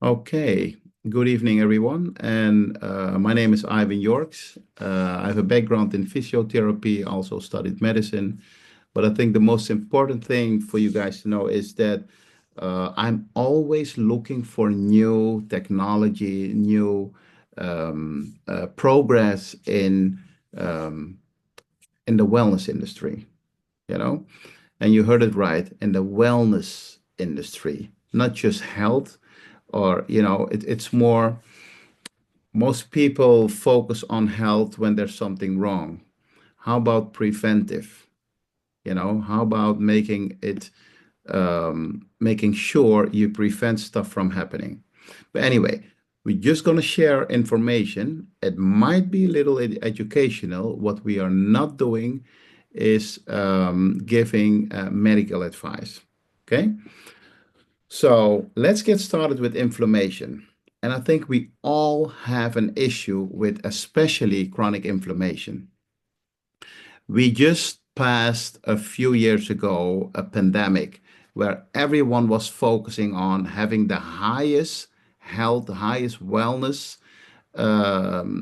Okay, good evening, everyone. And my name is Ivan Yorks. I have a background in physiotherapy, also studied medicine. But I think the most important thing for you guys to know is that I'm always looking for new technology, new progress um, in the wellness industry, you know? And you heard it right, in the wellness industry, not just health or, it's more. Most people focus on health when there's something wrong. How about preventive? How about making sure you prevent stuff from happening? But anyway, we're just going to share information. It might be a little educational. What we are not doing is giving medical advice. Okay? So let's get started with inflammation. And I think we all have an issue with especially chronic inflammation. We just passed a few years ago a pandemic where everyone was focusing on having the highest health, the highest wellness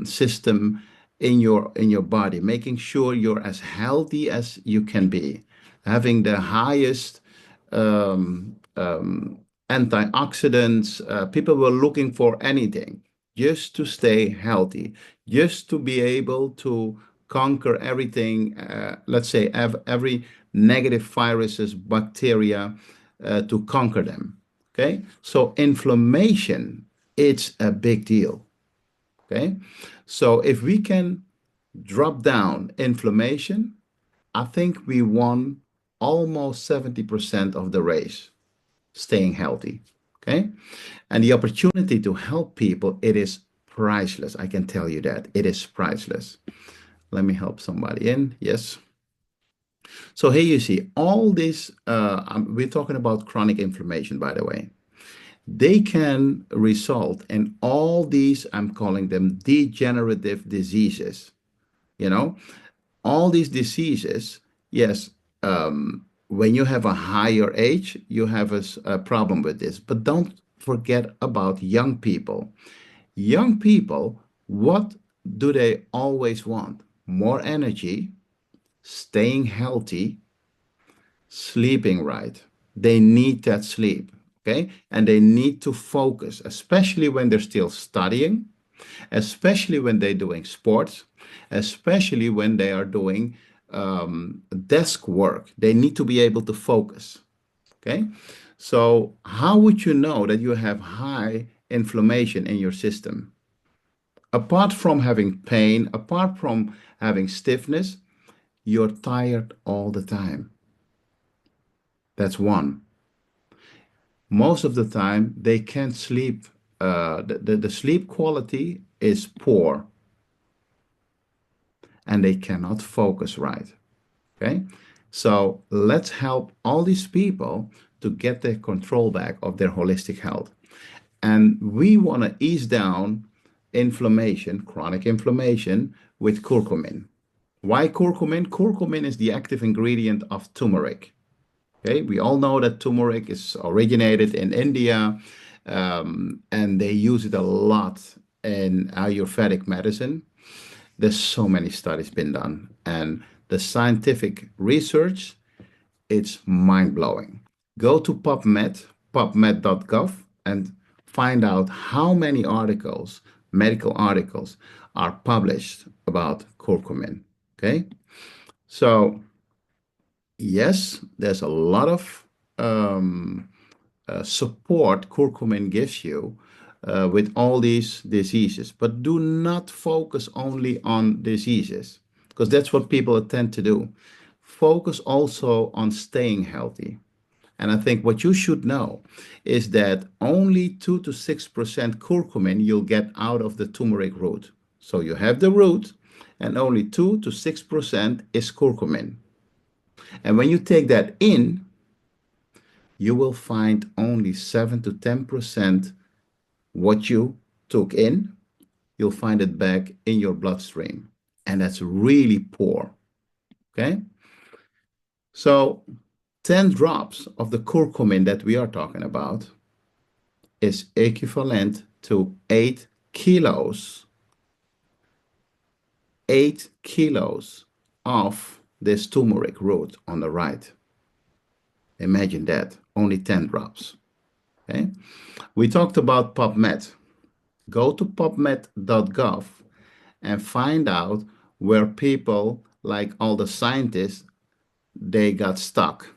system in your body, making sure you're as healthy as you can be, having the highest antioxidants. People were looking for anything just to stay healthy, just to be able to conquer everything. Let's say every negative viruses, bacteria, to conquer them. Okay, so inflammation, it's a big deal. Okay, so if we can drop down inflammation, I think we won almost 70% of the race, staying healthy. Okay, and the opportunity to help people, it is priceless. I can tell you that it is priceless. Let me help somebody in. Yes. So here you see all this. We're talking about chronic inflammation, by the way. They can result in all these, I'm calling them degenerative diseases. You know, all these diseases, yes, when you have a higher age, you have a problem with this. But don't forget about young people. Young people, what do they always want? More energy, staying healthy, sleeping right. They need that sleep, okay? And they need to focus, especially when they're still studying, especially when they're doing sports, especially when they are doing desk work. They need to be able to focus, okay? So, how would you know that you have high inflammation in your system? Apart from having pain, apart from having stiffness, you're tired all the time. That's one. Most of the time they can't sleep. The sleep quality is poor and they cannot focus right. Okay. So let's help all these people to get their control back of their holistic health. And we want to ease down inflammation, chronic inflammation, with curcumin. Why curcumin? Curcumin is the active ingredient of turmeric. Okay, we all know that turmeric is originated in India, and they use it a lot in Ayurvedic medicine. There's so many studies been done, and the scientific research, it's mind-blowing. Go to PubMed, pubmed.gov, and find out how many articles, medical articles, are published about curcumin. Okay, so yes, there's a lot of um, support curcumin gives you with all these diseases, but do not focus only on diseases because that's what people tend to do. Focus also on staying healthy. And I think what you should know is that only 2 to 6% curcumin you'll get out of the turmeric root. So you have the root, and only 2 to 6% is curcumin. And when you take that in, you will find only 7 to 10% what you took in, you'll find it back in your bloodstream. And that's really poor. Okay. So 10 drops of the curcumin that we are talking about is equivalent to 8 kilos of this turmeric root on the right. Imagine that, only 10 drops. Okay. We talked about PubMed. Go to pubmed.gov and find out where people, like all the scientists, they got stuck.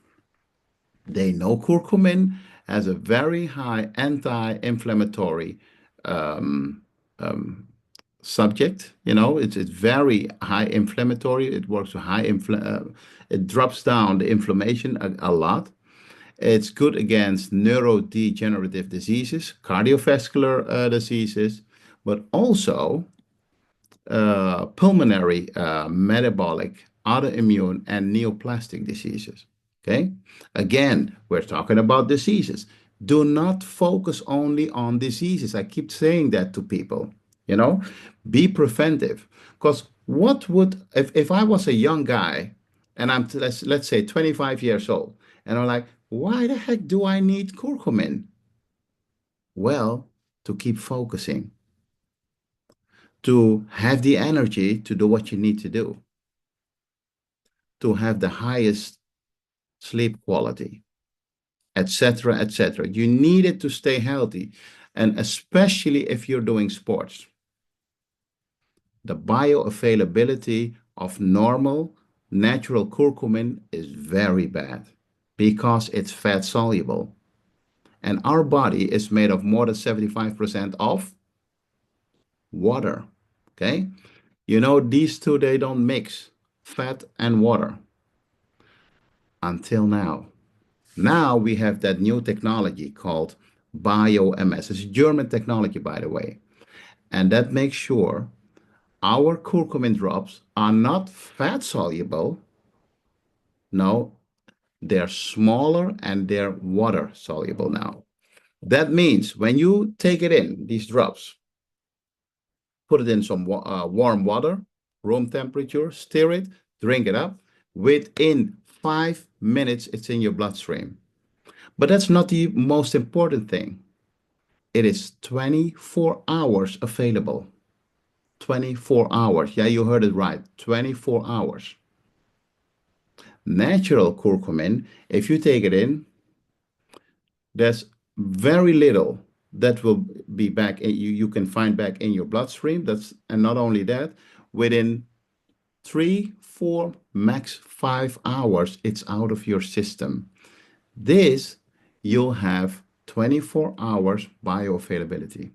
They know curcumin has a very high anti-inflammatory um, um, subject. It's very high inflammatory. It works with it drops down the inflammation a lot. It's good against neurodegenerative diseases, cardiovascular diseases, but also pulmonary, metabolic, autoimmune, and neoplastic diseases. Okay? Again, we're talking about diseases. Do not focus only on diseases. I keep saying that to people. You know, be preventive. Because what would, if I was a young guy and let's say 25 years old, and I'm like, why the heck do I need curcumin? Well, to keep focusing, to have the energy to do what you need to do, to have the highest sleep quality, etc., etc. You need it to stay healthy, and especially if you're doing sports. The bioavailability of normal, natural curcumin is very bad because it's fat soluble. And our body is made of more than 75% of water. Okay? These two, they don't mix, fat and water, until now. Now we have that new technology called BioMS. It's German technology, by the way. And that makes sure our curcumin drops are not fat soluble. No, they're smaller and they're water soluble now. That means when you take it in, these drops, put it in some warm water, room temperature, stir it, drink it up. Within 5 minutes, it's in your bloodstream. But that's not the most important thing. It is 24 hours available. 24 hours. Yeah, you heard it right. 24 hours. Natural curcumin, if you take it in, there's very little that will be back you can find back in your bloodstream. And not only that, within 3, 4, max 5 hours, it's out of your system. This, you'll have 24 hours bioavailability.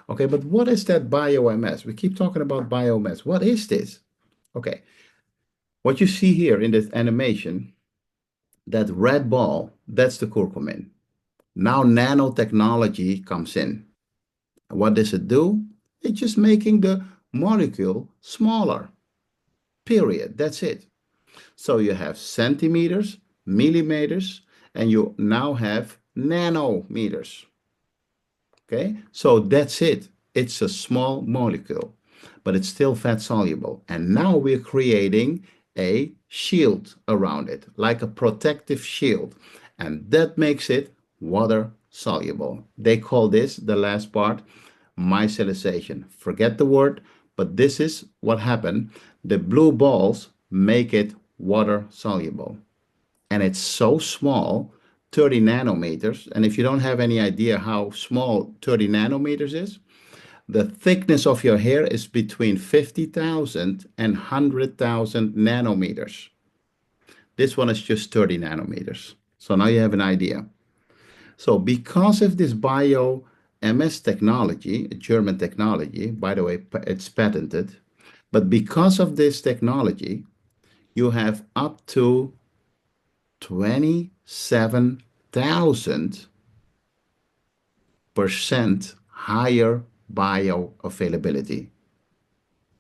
Okay, but what is that bioMS? We keep talking about bioMS. What is this? Okay, what you see here in this animation, that red ball, that's the curcumin. Now nanotechnology comes in. What does it do? It's just making the molecule smaller. Period. That's it. So you have centimeters, millimeters, and you now have nanometers. Okay, so that's it. It's a small molecule, but it's still fat soluble. And now we're creating a shield around it, like a protective shield. And that makes it water soluble. They call this, the last part, micellization. Forget the word, but this is what happened. The blue balls make it water soluble. And it's so small, 30 nanometers. And if you don't have any idea how small 30 nanometers is, the thickness of your hair is between 50,000 and 100,000 nanometers. This one is just 30 nanometers. So now you have an idea. So because of this bio-MS technology, German technology, by the way, it's patented, but because of this technology, you have up to 27,000% higher bioavailability.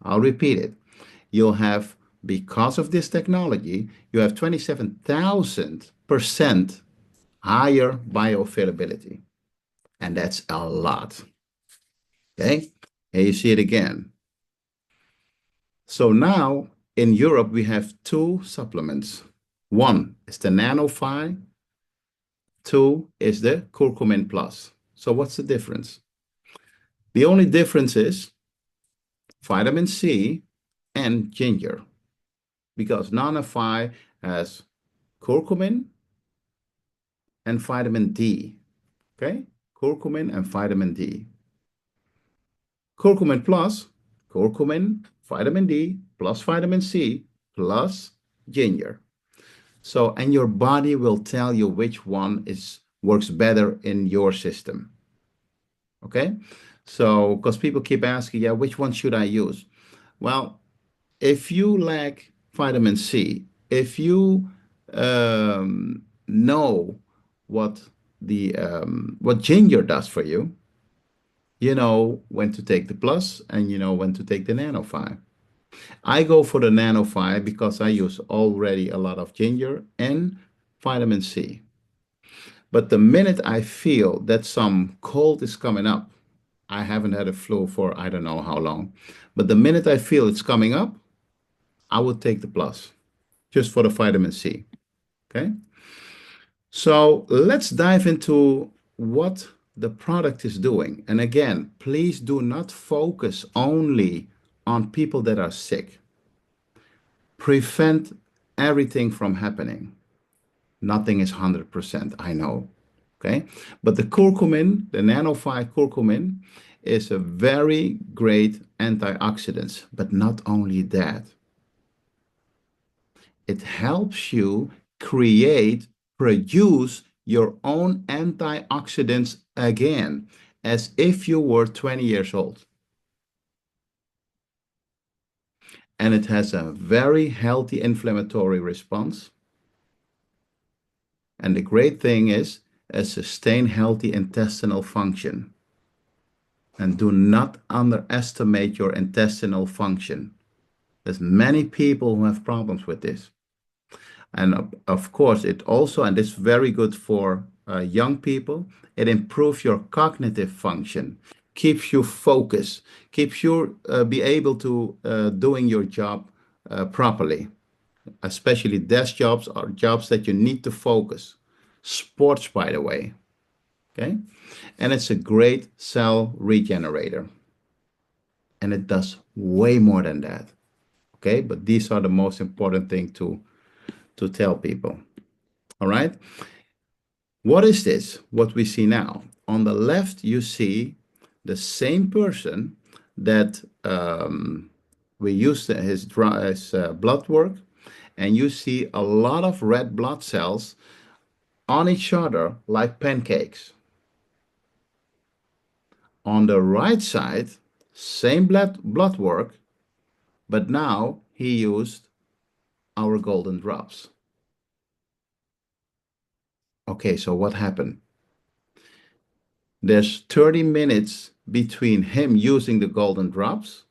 I'll repeat it. You'll have, because of this technology, you have 27,000% higher bioavailability. And that's a lot. Okay? And you see it again. So now in Europe, we have two supplements. One is the Nanophi, two is the Curcumin Plus. So what's the difference? The only difference is vitamin C and ginger, because Nanofy has curcumin and vitamin D. Okay? Curcumin and vitamin D. Curcumin plus curcumin, vitamin D, plus vitamin C, plus ginger. So, and your body will tell you which one is works better in your system. Okay? So, because people keep asking, yeah, which one should I use? Well, if you lack vitamin C, if you know what the what ginger does for you, you know when to take the plus and you know when to take the Nano 5. I go for the Nano 5 because I use already a lot of ginger and vitamin C. But the minute I feel that some cold is coming up, I haven't had a flu for I don't know how long, but the minute I feel it's coming up, I would take the plus just for the vitamin C. Okay. So let's dive into what the product is doing. And again, please do not focus only on people that are sick. Prevent everything from happening. Nothing is 100%, I know. Okay. But the curcumin, the Nano 5 curcumin, is a very great antioxidant. But not only that, it helps you create, produce your own antioxidants again, as if you were 20 years old. And it has a very healthy inflammatory response. And the great thing is, a sustained healthy intestinal function. And do not underestimate your intestinal function. There's many people who have problems with this. And of course, it also, and it's very good for young people, it improves your cognitive function, keeps you focused, keeps you be able to doing your job properly, especially desk jobs or jobs that you need to focus. Sports, by the way, okay? And it's a great cell regenerator. And it does way more than that, okay? But these are the most important thing to tell people. All right. What is this? What we see now? On the left, you see the same person that we used his blood work, and you see a lot of red blood cells on each other like pancakes. On the right side, same blood work, but now he used our golden drops. Okay, so what happened? There's 30 minutes between him using the golden drops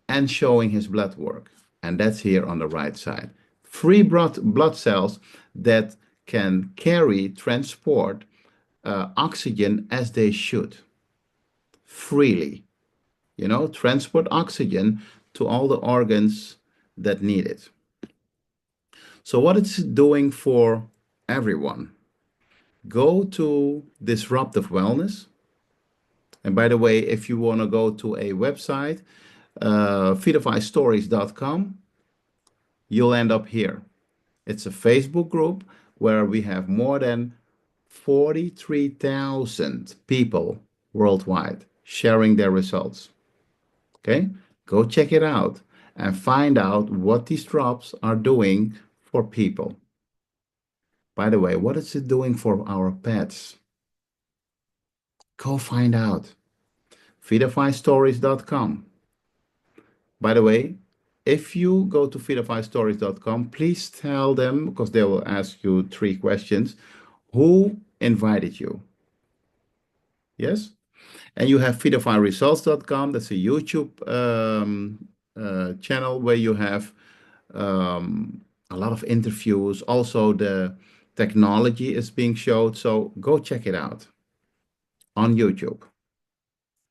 and showing his blood work. And that's here on the right side. Free blood cells that can carry, transport oxygen as they should, freely. You know, transport oxygen to all the organs that need it. So what it's doing for everyone, go to Disruptive Wellness. And by the way, if you want to go to a website, vidafystories.com, you'll end up here. It's a Facebook group where we have more than 43,000 people worldwide sharing their results. Okay, go check it out and find out what these drops are doing for people. By the way, what is it doing for our pets? Go find out. vidafystories.com. By the way, if you go to vidafystories.com, please tell them, because they will ask you 3 questions, who invited you? Yes? And you have vidafyresults.com. That's a YouTube channel where you have a lot of interviews. Also, the technology is being showed. So go check it out on YouTube.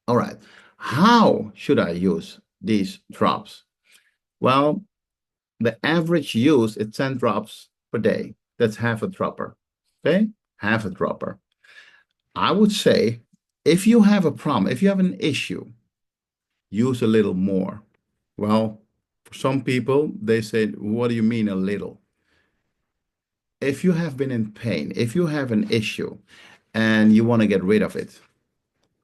All right. How should I use these drops? Well, the average use is 10 drops per day. That's half a dropper. Okay? Half a dropper. I would say if you have a problem, if you have an issue, use a little more. Well, for some people, they say, what do you mean a little? If you have been in pain, if you have an issue and you want to get rid of it,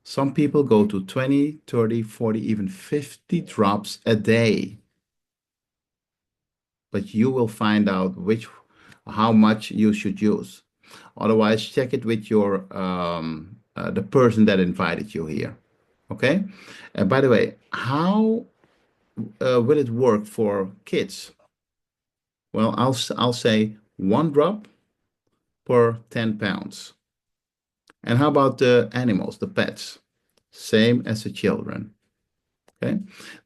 some people go to 20, 30, 40, even 50 drops a day, but you will find out how much you should use. Otherwise, check it with the person that invited you here. Okay. And by the way, how will it work for kids? Well, I'll say 1 drop per 10 pounds. And how about the animals, the pets? Same as the children. Okay.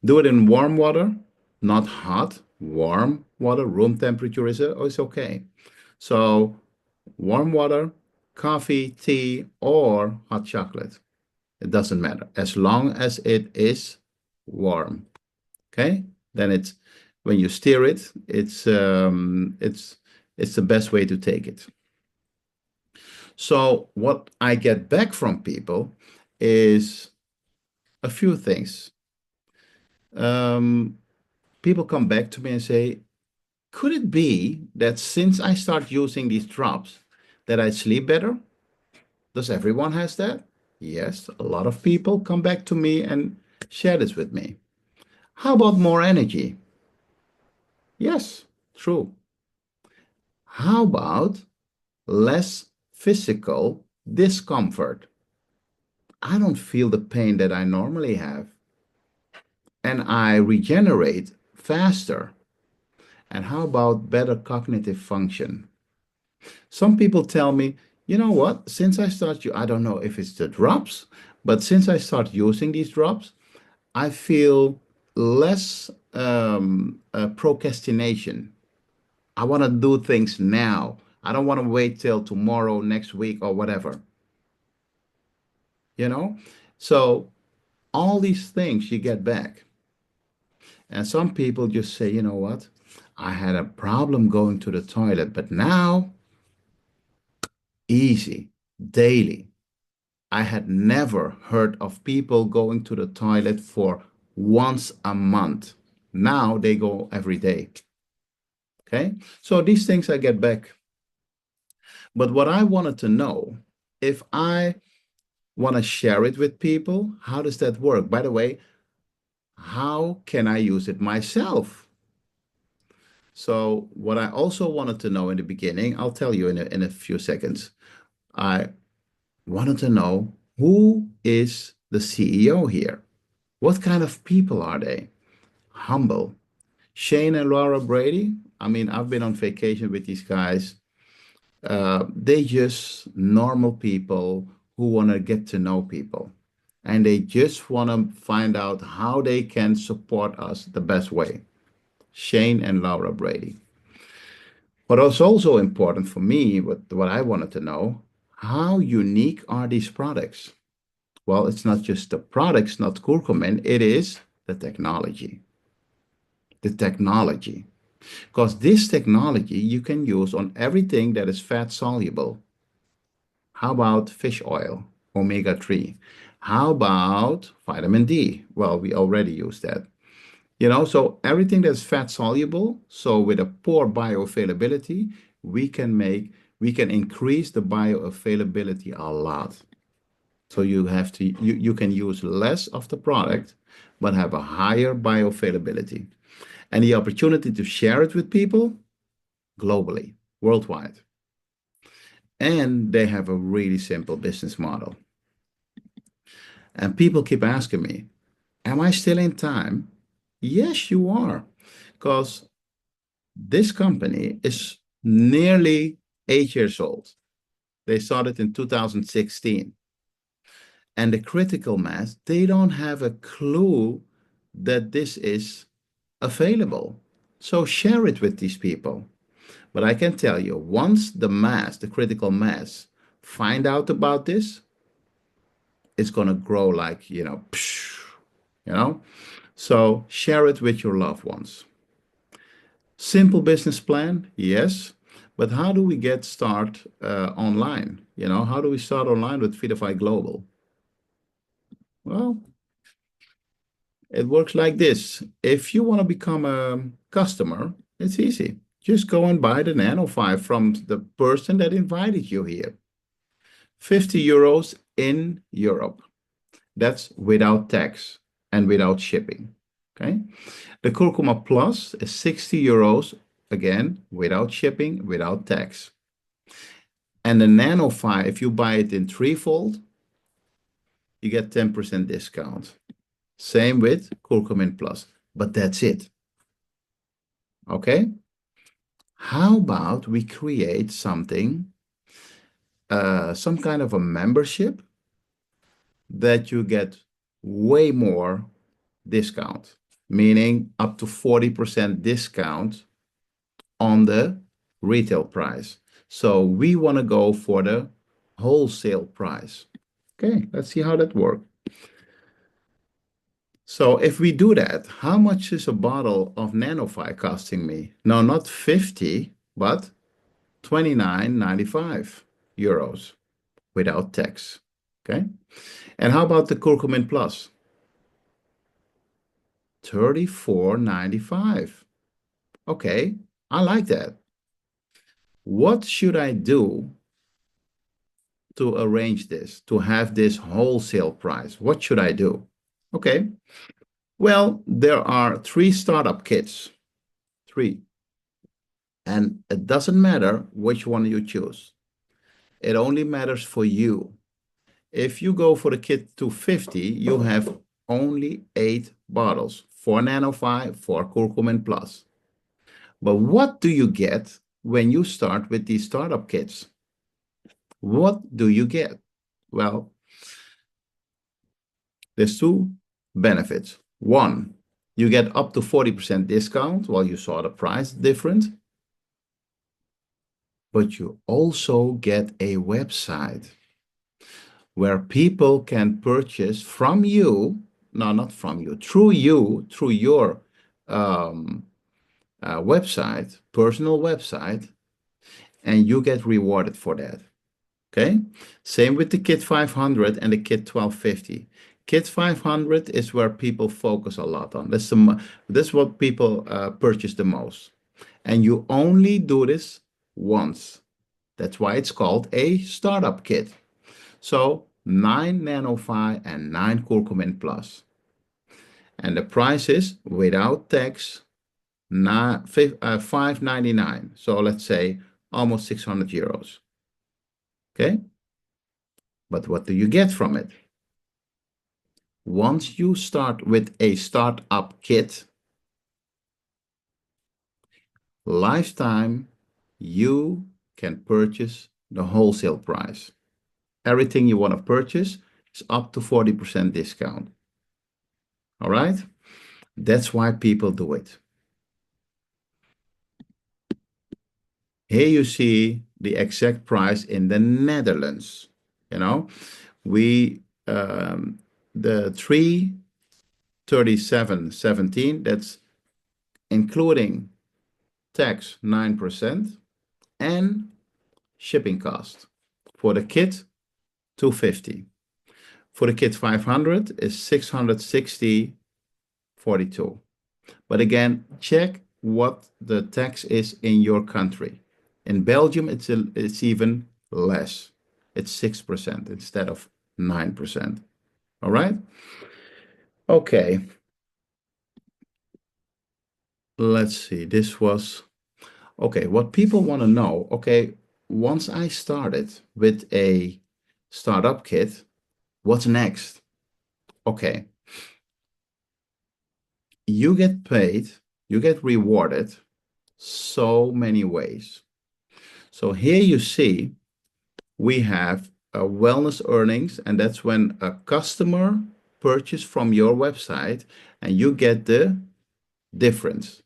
Do it in warm water, not hot. Warm water, room temperature is okay. So warm water, coffee, tea, or hot chocolate. It doesn't matter as long as it is warm. Okay. Then it's when you stir it, it's the best way to take it. So what I get back from people is a few things. Um, People come back to me and say, could it be that since I start using these drops, that I sleep better? Does everyone has that? Yes, a lot of people come back to me and share this with me. How about more energy? Yes, true. How about less physical discomfort? I don't feel the pain that I normally have, and I regenerate faster. And how about better cognitive function? Some people tell me, you know what, since I start, I don't know if it's the drops, but since I start using these drops, I feel less procrastination. I want to do things now. I don't want to wait till tomorrow, next week, or whatever, you know? So all these things you get back. And some people just say, you know what? I had a problem going to the toilet, but now easy, daily. I had never heard of people going to the toilet for once a month. Now they go every day. Okay. So these things I get back. But what I wanted to know, if I want to share it with people, how does that work? By the way, how can I use it myself? So what I also wanted to know in the beginning, I'll tell you in a few seconds. I wanted to know who is the CEO here? What kind of people are they? Humble. Shane and Laura Brady, I mean, I've been on vacation with these guys. They just normal people who want to get to know people. And they just want to find out how they can support us the best way. Shane and Laura Brady. But it's also important for me, what I wanted to know, how unique are these products? Well, it's not just the products, not curcumin, it is the technology. The technology. Because this technology you can use on everything that is fat soluble. How about fish oil, omega-3? How about vitamin D? Well, we already use that. So everything that's fat soluble, so with a poor bioavailability, we can increase the bioavailability a lot. So you can use less of the product, but have a higher bioavailability. And the opportunity to share it with people globally, worldwide. And they have a really simple business model. And people keep asking me, am I still in time? Yes, you are. Because this company is nearly 8 years old. They started in 2016. And the critical mass, they don't have a clue that this is available. So share it with these people. But I can tell you, once the critical mass, find out about this, it's going to grow like, psh, you know? So share it with your loved ones. Simple business plan, yes. But how do we get start online? You know, how do we start online with Vidafy Global? Well, it works like this. If you want to become a customer, it's easy. Just go and buy the Nano 5 from the person that invited you here. 50 euros in Europe. That's without tax and without shipping. Okay. The Curcuma Plus is 60 euros, again, without shipping, without tax. And the Nano 5, if you buy it in threefold, you get 10% discount. Same with Curcumin Plus, but that's it. Okay. How about we create something, some kind of a membership that you get way more discount, meaning up to 40% discount on the retail price. So we want to go for the wholesale price. Okay, let's see how that works. So if we do that, how much is a bottle of Nanofy costing me? No, not 50, but 29.95 euros without tax. Okay. And how about the Curcumin Plus? 34.95. Okay, I like that. What should I do to arrange this, to have this wholesale price? What should I do? Okay, well, there are three startup kits, three, and it doesn't matter which one you choose. It only matters for you. If you go for the kit 250, you have only 8 bottles, 4 Nanofy, 4 Curcumin Plus. But what do you get when you start with these startup kits? What do you get? Well, there's two benefits. One, you get up to 40% discount while you saw the price different, but you also get a website where people can purchase from you, no, not from you, through your website, personal website, and you get rewarded for that. Okay, same with the Kit 500 and the Kit 1250. Kit 500 is where people focus a lot on. That's what people purchase the most. And you only do this once. That's why it's called a startup kit. So 9 Nanophi and 9 Curcumin Plus. And the price is without tax, 599. So let's say almost 600 euros. Okay. But what do you get from it? Once you start with a startup kit, lifetime, you can purchase the wholesale price. Everything you want to purchase is up to 40% discount. All right? That's why people do it. Here you see the exact price in the Netherlands. You know, we the 337.17, that's including tax 9% and shipping cost. For the kit, 250. For the kit 500 is 660.42. But again, check what the tax is in your country. In Belgium, it's even less. It's 6% instead of 9%. All right? Okay. Let's see. This was okay. What people want to know, okay, once I started with a startup kit, what's next? Okay. You get paid, you get rewarded so many ways. So here you see we have a wellness earnings, and that's when a customer purchase from your website and you get the difference.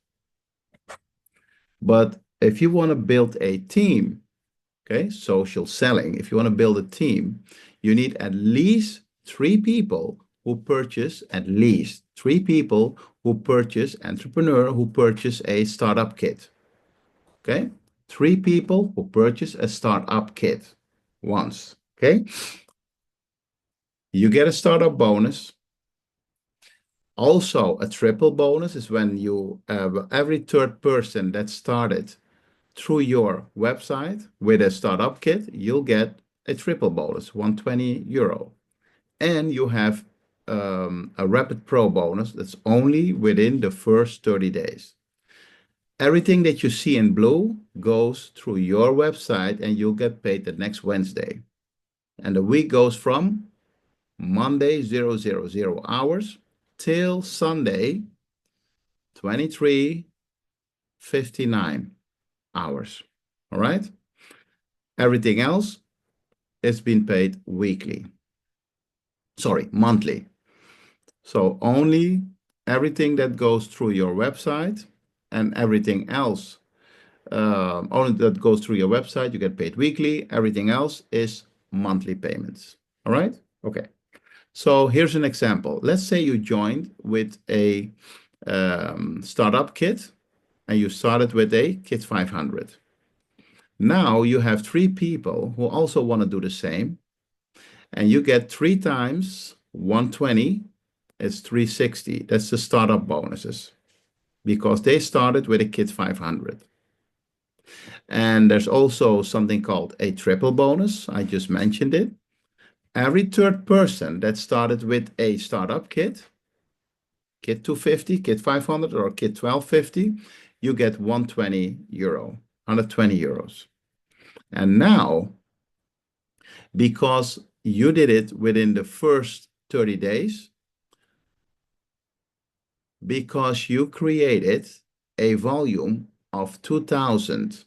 But if you want to build a team, okay, social selling, if you want to build a team, you need at least 3 people who purchase, entrepreneur who purchase a startup kit. Okay, 3 people who purchase a startup kit once. Okay. You get a startup bonus. Also, a triple bonus is when you every third person that started through your website with a startup kit, you'll get a triple bonus, 120 euro. And you have a Rapid Pro bonus that's only within the first 30 days. Everything that you see in blue goes through your website and you'll get paid the next Wednesday. And the week goes from Monday 000 hours till Sunday 23:59 hours. All right. Everything else is being paid weekly. Sorry, monthly. So only everything that goes through your website and everything else, only that goes through your website, you get paid weekly. Everything else is monthly payments. All right. Okay. So here's an example. Let's say you joined with a startup kit and you started with a kit 500. Now you have 3 people who also want to do the same, and you get 3 times 120. It's 360. That's the startup bonuses because they started with a kit 500. And there's also something called a triple bonus. I just mentioned it. Every third person that started with a startup kit, kit 250, kit 500, or kit 1250, you get 120 euro, 120 euros. And now, because you did it within the first 30 days, because you created a volume of 2,000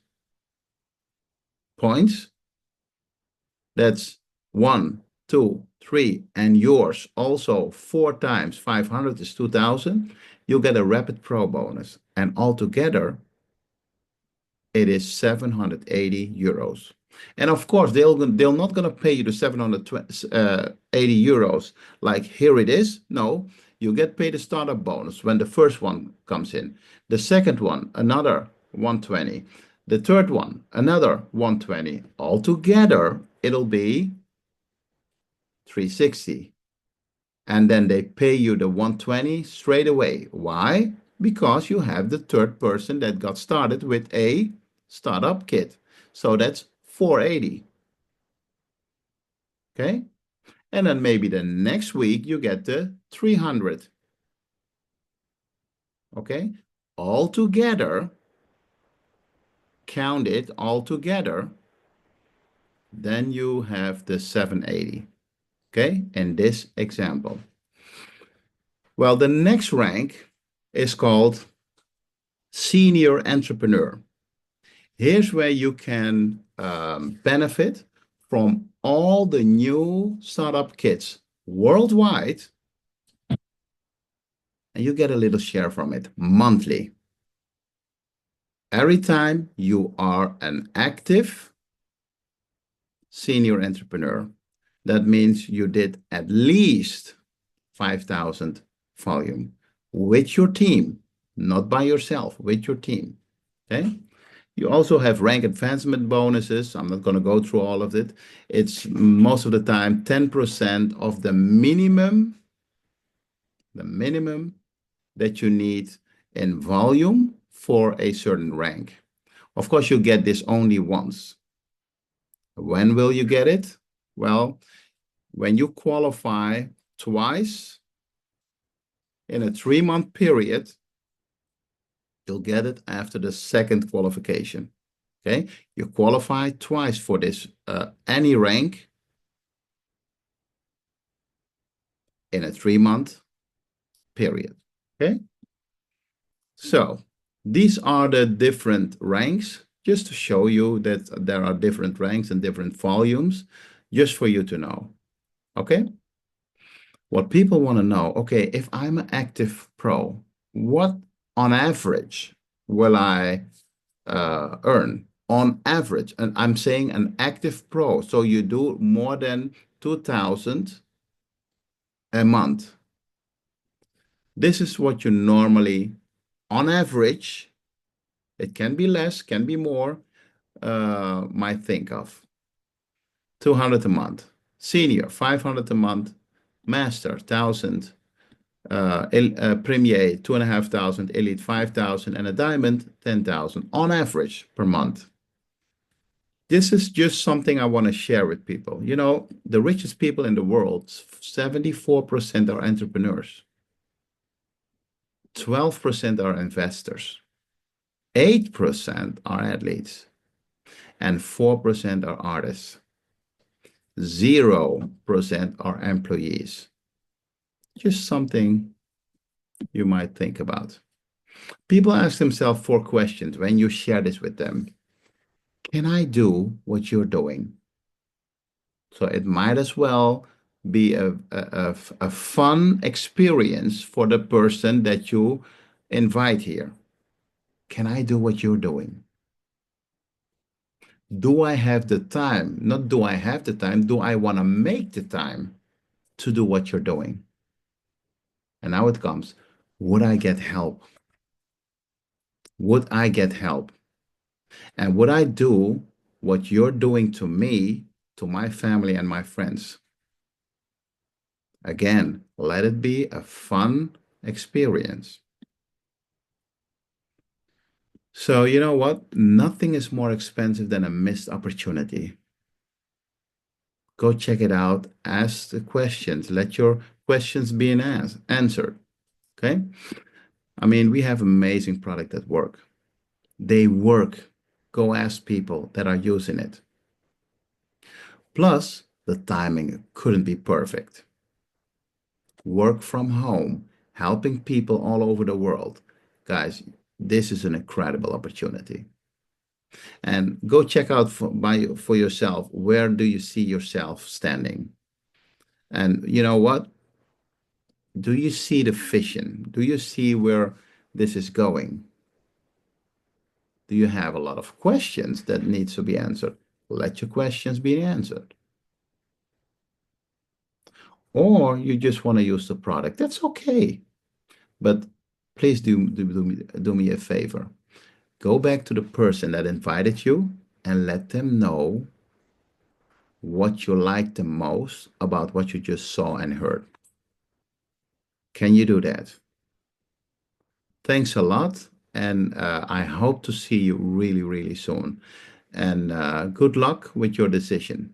points, that's 1, 2, 3, and yours also 4 times 500 is 2,000, you get a Rapid Pro bonus. And altogether, it is 780 euros. And of course, they're not going to pay you the 780 euros like here it is. No, you get paid a startup bonus when the first one comes in. The second one, another 120. The third one, another 120. Altogether, it'll be 360. And then they pay you the 120 straight away. Why? Because you have the third person that got started with a startup kit. So that's 480. Okay. And then maybe the next week you get the 300. Okay. All together, count it all together, then you have the 780. Okay. In this example. Well, the next rank is called Senior Entrepreneur. Here's where you can benefit from all the new startup kits worldwide, and you get a little share from it monthly. Every time you are an active senior entrepreneur, that means you did at least 5,000 volume with your team, not by yourself, with your team. Okay. You also have rank advancement bonuses. I'm not going to go through all of it. It's most of the time 10% of the minimum that you need in volume for a certain rank. Of course, you get this only once. When will you get it? Well, when you qualify twice in a 3-month period, you'll get it after the second qualification. Okay, you qualify twice for this, any rank in a 3-month period. Okay, so these are the different ranks, just to show you that there are different ranks and different volumes, just for you to know. Okay, what people want to know, okay, if I'm an active pro, what on average will I earn? On average, and I'm saying an active pro, so you do more than 2,000 a month. This is what you normally, on average, it can be less, can be more, might think of. 200 a month. Senior, 500 a month. Master, 1,000. Premier, 2,500. Elite, 5,000. And a diamond, 10,000 on average per month. This is just something I want to share with people. You know, the richest people in the world, 74% are entrepreneurs, 12% are investors, 8% are athletes, and 4% are artists. 0% are employees. Just something you might think about. People ask themselves four questions when you share this with them. Can I do what you're doing? So it might as well be a fun experience for the person that you invite here. Can I do what you're doing? Do I have the time? Not do I have the time, do I want to make the time to do what you're doing? And now it comes. Would I get help? Would I get help? And would I do what you're doing to me, to my family and my friends? Again, let it be a fun experience. So, you know what? Nothing is more expensive than a missed opportunity. Go check it out. Ask the questions. Let your questions be answered. Okay? I mean, we have amazing product that work. They work. Go ask people that are using it. Plus, the timing couldn't be perfect. Work from home, helping people all over the world. Guys, this is an incredible opportunity. And go check out for yourself, where do you see yourself standing? And you know what? Do you see the vision? Do you see where this is going? Do you have a lot of questions that needs to be answered? Let your questions be answered. Or you just want to use the product. That's okay. But please do me a favor. Go back to the person that invited you and let them know what you like the most about what you just saw and heard. Can you do that? Thanks a lot. And I hope to see you really, really soon. And good luck with your decision.